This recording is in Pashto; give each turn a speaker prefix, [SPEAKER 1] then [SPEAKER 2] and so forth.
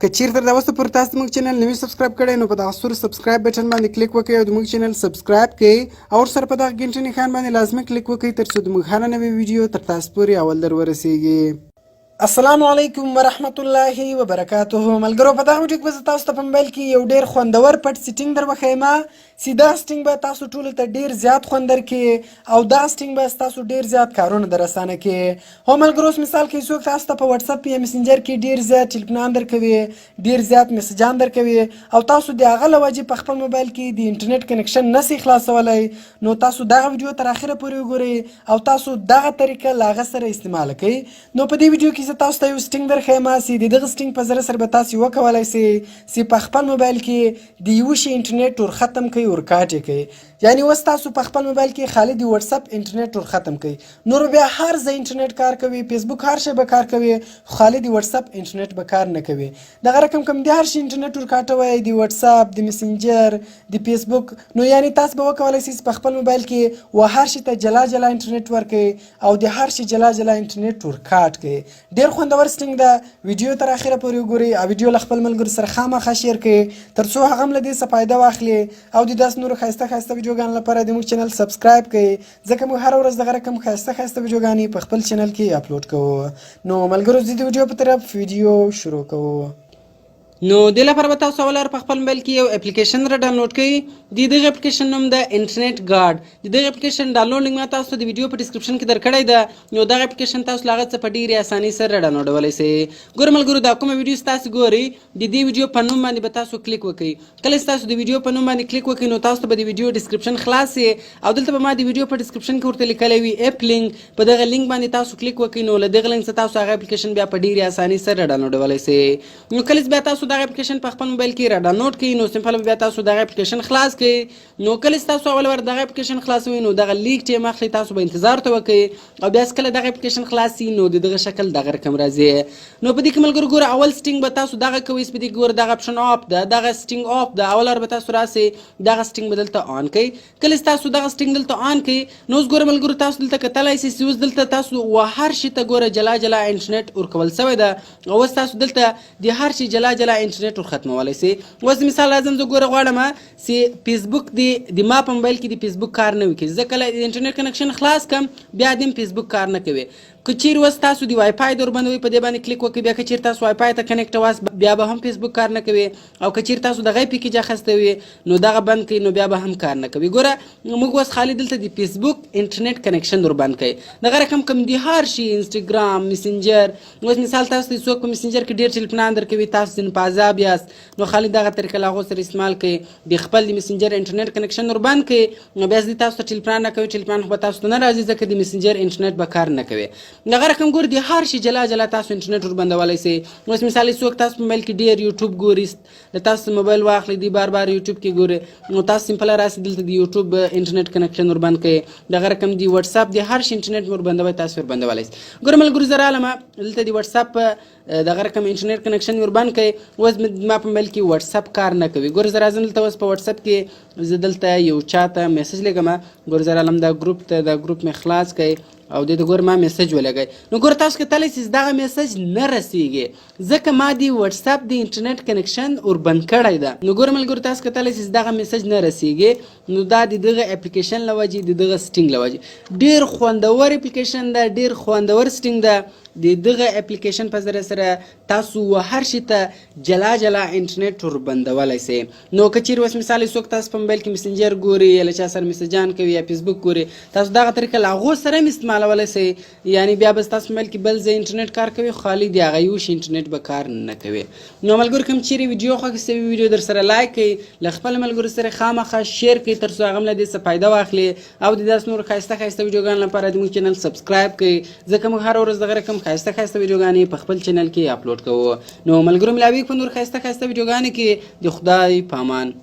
[SPEAKER 1] که چیرته دا وسه پر تاسو موږ چینل نوی سبسکرایب کړئ نو په دغه سور سبسکرایب بټن باندې کلیک وکړئ او موږ چینل سبسکرایب کړئ او سره په دغه غنټه نښان باندې لازمي کلیک وکړئ ترڅو د موږ هر نوی ویډیو تر تاسو پورې اول در ورسیږي. السلام علیکم ورحمت الله وبرکاته. ملګرو په دغه ویډیو کې به تاسو ته په موبایل کې یو ډیر خوندور پټ سیټینګ در وښیم. سیده سیټینګ به تاسو ټول ته ډیر زیات خوند درکړي او دا سیټینګ به تاسو ډیر زیات کارونه در اسانه کړي. هو ملګرو مثال کې څوک تاسو ته په واتس اپ یا میسنجر کې ډیر زیات ټلیفونان درکوي، ډیر زیات میسجان درکوي او تاسو د هغه لوجې په خپل موبایل کې د انټرنیټ کنکشن نسی خلاصولای، نو تاسو دغه ویډیو تر اخره پورې وګورئ او تاسو دغه طریقه لاغه سره استعمال کړئ. نو په دې ویډیو کې تاسو ته یو سټینګ درخیم چې د دغه سټینګ په ذریعه سره به تاسو وکولای شئ چې په خپل موبایل کې د یو شي انټرنیټ ور ختم کړئ ور کاټ کړئ. یعنی اوس تاسو په خپل موبایل کې خالي د واتس اپ انټرنیټ ور ختم کړئ، نور بیا هر ځای انټرنیټ کار کوي، فیسبوک هر شی به کار کوي، خالي د واتس اپ انټرنیټ به کار نه کوي. دغه رقم کم د هر شي انټرنیټ ور کاټوي، د واتس اپ، د میسنجر، د فیسبوک. نو یعنی تاسو به وکولای شئ په خپل موبایل کې و هر شي ته جلا جلا انټرنیټ ورکړئ او د هر شي جلا جلا انټرنیټ ور کاټ کړئ. ډیر خوندور سټینګ ده. ویډیو تر اخره پورې وګورئ او ویډیو له خپل ملګرو سره خاماخا شیر کړئ ترڅو هغه هم له دې څخه فایده واخلي او د داس نورو ښایسته ښایسته ویډیوګانو لپاره د موږ چینل سبسکرایب کړئ ځکه موږ هره ورځ دغه رقم ښایسته ښایسته ویډیوګانې په خپل چینل کې اپلوډ کوو. نو ملګرو زه د ویډیو په طرف ویډیو شروع کوو. نو د لپاره به تاسو اول په خپل موبایل کې یو اپلیکیشن را ډاونلوډ کړئ. د دغه اپلیکیشن نوم ده انټرنیټ ګارد. د دغه اپلیکیشن ډاونلوډ لینک ما تاسو د ویډیو په ډسکرپشن کې درکړی ده. نو دغه اپلیکیشن تاسو لاغه څه په ډیره اساني سره ډاونلوډولای شئ. ګور ملګرو دا کومه ویډیو تاسو ګورئ د دې ویډیو په نوم باندې به تاسو کلیک وکړئ. کله چې تاسو د ویډیو په نوم باندې کلیک وکړئ نو تاسو به د ویډیو ډسکرپشن خلاص او دلته به ما د ویډیو په ډسکرپشن کې ورته لیکلی وي اپ لینک. په دغه لینک باندې تاسو کلیک وکړئ نو له دغه لینک څخه تاسو هغه اپلیکیشن بیا په ډیره اساني سره ډاونلوډولای شئ. نو کله چې بیا تاسو دغه اپلیکیشن په خپل موبایل کې ډاونلوډ کړئ نو سمپل بیا تاسو دغه اپلیکیشن خلاص کړئ. نو کله چې تاسو اول ور دغه اپلیکیشن خلاصوي نو دغه لیک ټیم اخلي، تاسو به انتظار ته وکړئ او بیا کله دغه اپلیکیشن خلاص شي نو دغه شکل دغه رقم راځي. نو په دې کې ملګرو ګوره اول سټینګ به تاسو دغه کوئ، په دې کې ګوره دغه اپشن اف ده، دغه سټینګ اف ده. اول به تاسو راسي دغه سټینګ بدلته آن کړئ. کله چې تاسو دغه سټینګ دلته آن کړئ نو اوس ګوره ملګرو تاسو دلته کتلای شئ چې اوس دلته تاسو و هر شي ته ګوره جلا جلا انټرنیټ ورکول شوی ده او اوس تاسو دلته د هر شي جلا جلا انټرنیټ ور ختمولی شئ. اوس مثال لازم زه ګوره غواړم چې فیسبوک د ما په موبایل کې د فیسبوک کار نه وکړي، زه کله د انټرنیټ کنکشن خلاص کم بیا د فیسبوک کار نه کوي. که چیرې اوس تاسو د وای فای در بندوئ په دې باندې کلیک وکړئ، بیا که چیرې تاسو وای فای ته کنیکټ واست بیا به هم فیسبوک کار نه کوي او که چیرې تاسو دغه پیکیج اخیستی وي نو دغه بند کړئ نو بیا به هم کار نه کوي. ګوره موږ اوس خالي دلته د فیسبوک انټرنیټ کنیکشن در بند کړئ. دغه رقم کوم د هر شي انسټاګرام، میسنجر. اوس مثال تاسو ته څوک په میسنجر کې ډېر ټلیفونان درکوي، تاسو ځینې په عذاب یاست نو خالي دغه طریقه له هغو سره استعمال کړئ. د خپل د میسنجر انټرنیټ کنیکشن ور بند کړئ نو بیا تاسو ته ټلیفون نه کوي، ټلیفون خو به تاسو ته نه راځي ځکه د میسنجر انټرنیټ به کار نه کوي. دغه رقم ګوره د هر شي جلا جلا تاسو انټرنیټ ور بندولی شئ. اوس مثال څوک تاسو په موبایل کې ډېر یوټیوب ګوري، له تاسو موبایل واخلئ دی بار بار یوټیوب کې ګورئ نو تاسو سمپل راسئ دلته د یوټیوب انټرنیټ کنیکشن ور بند کړئ. دغه رقم د واتس اپ د هر شي انټرنیټ ور بندوئ تاسو ور بندولی شئ. ګوره ملګرو زه رالم دلته د واتس اپ دغه رقم انټرنیټ کنیکشن ور بند کړئ. اوس ما په موبایل کې واتس اپ کار نه کوي. ګوره زه راځم دلته اوس په واتس اپ کې زه دلته یو چا ته میسج لیږم. ګوره زه رالم دا ګروپ ته، دا ګروپ مې خلاص کړئ او د ګور ما میسج ولګئ. نو ګور تاسو کتلی چې دغه میسج نه رسیږي ځکه ما د واتس اپ د انټرنیټ کنیکشن ور بند کړی ده. نو ګور ملګرو تاسو کتلی چې دغه میسج نه رسیږي نو دا د دغه اپلیکیشن له وجې د دغه سټینګ له وجې ډېر خوندور اپلیکیشن ده، ډېر خوندور سټینګ ده. د دغه اپلیکیشن په ذریعه سره تاسو هر شي ته جلا جلا انټرنیټ ور بندولی شئ. نو که چیرې اوس مثال څوک تاسو په موبایل کې میسنجر ګوري یا له چا سره میسجان کوي یا فیسبوک ګوري، تاسو دغه طریقه له هغو سره هم استعمالولی شئ. یعنی بیا به تاسو موبایل کې بل ځای انټرنیټ کار کوي، خالي د هغه یو شي انټرنیټ به کار نه کوي. نو ملګرو کوم چیرې ویډیو خوښه شوي ویډیو در سره لایک کړئ، له خپل ملګرو سره خاماخا شیر کړئ ترڅو هغه هم له دې څخه فایده واخلي او د داسې نورو ښایسته ښایسته ویډیوګانو لپاره د موږ چینل سبسکرایب کړئ ځکه موږ هره ورځ دغه رقم ښایسته ښایسته ویډیوګانې په خپل چینل کې اپلوډ کوو. نو ملګرو ملاوي په نور ښایسته ښایسته ویډیوګانو کې د خدای په امان.